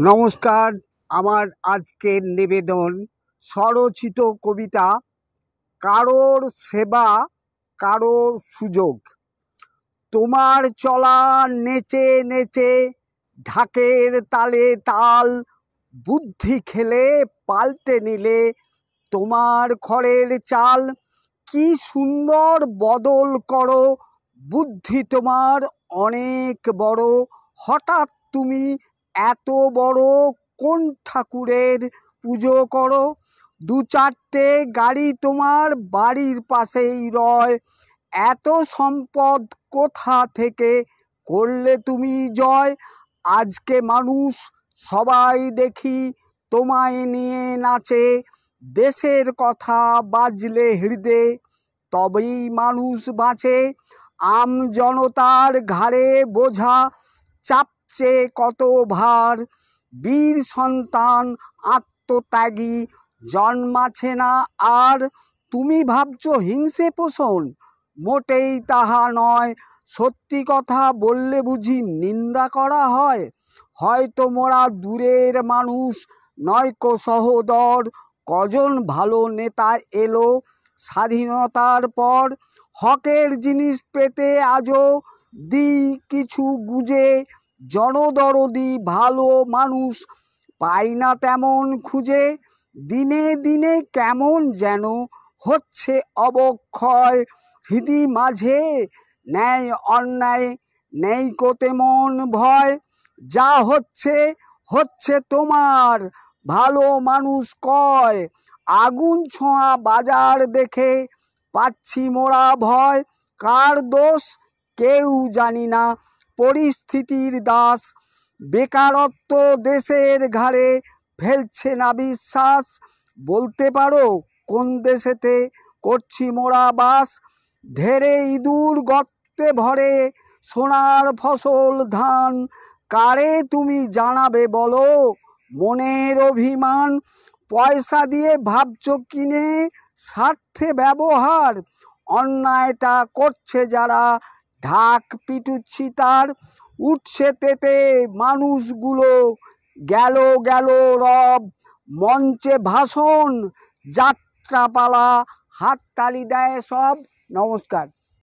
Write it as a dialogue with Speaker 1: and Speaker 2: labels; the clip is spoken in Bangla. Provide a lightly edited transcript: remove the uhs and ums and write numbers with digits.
Speaker 1: নমস্কার। আমার আজকের নিবেদন স্বরচিত কবিতা কারোর সেবা কারোর সুযোগ। তোমার চলা নেচে নেচে ঢাকের তালে তাল, বুদ্ধি খেলে পাল্টে নিলে তোমার খড়ের চাল। কি সুন্দর বদল করো, বুদ্ধি তোমার অনেক বড়। হঠাৎ তুমি এত বড়, কোন ঠাকুরের পুজো করো? দু চারটে গাড়ি তোমার বাড়ির পাশেই রয়, এত সম্পদ কোথা থেকে করলে তুমি জয়? আজকে মানুষ সবাই দেখি তোমায় নিয়ে নাচে, দেশের কথা বাজলে হৃদে তবেই মানুষ বাঁচে। আম জনতার ঘাড়ে বোঝা চাপছে কত ভার, বীর সন্তান আত্মত্যাগী জন্মাছে না আর। তুমি ভাবছো হিংসে পোষণ, মোটেই তাহা নয়। সত্যি কথা বললে বুঝি নিন্দা করা হয়? হয়তো মোরা দূরের মানুষ, নয়কো সহোদর। কজন ভালো নেতা এলো স্বাধীনতার পর, হকের জিনিস পেতে আজও দিই কিছু গুজে। জনদরদি ভালো মানুষ পাই না তেমন খুঁজে, দিনে দিনে কেমন যেন হচ্ছে অবক্ষয়। হৃদি মাঝে ন্যায় অন্যায় নেই কো তেমন ভয়, যা হচ্ছে হচ্ছে তোমার ভালো মানুষ কয়। আগুন ছোঁয়া বাজার দেখে পাচ্ছি মোরা ভয়, কার দোষ কেউ জানি না, পরিস্থিতির দাস। বেকারত্ব দেশের ঘাড়ে ফেলছে না বিশ্বাস, বলতে পারো কোন দেশেতে করছি মোরা বাস? ধেরে ইঁদুর গর্তে ভরে সোনার ফসল ধান, কারে তুমি জানাবে বলো মনের অভিমান? পয়সা দিয়ে ভাবছো কিনে স্বার্থে ব্যবহার, অন্যায়টা করছে যারা ঢাক পিটুচ্ছি তার। উঠছে তেতে মানুষগুলো গেল গেল রব, মঞ্চে ভাষণ যাত্রাপালা হাততালি দেয় সব। নমস্কার।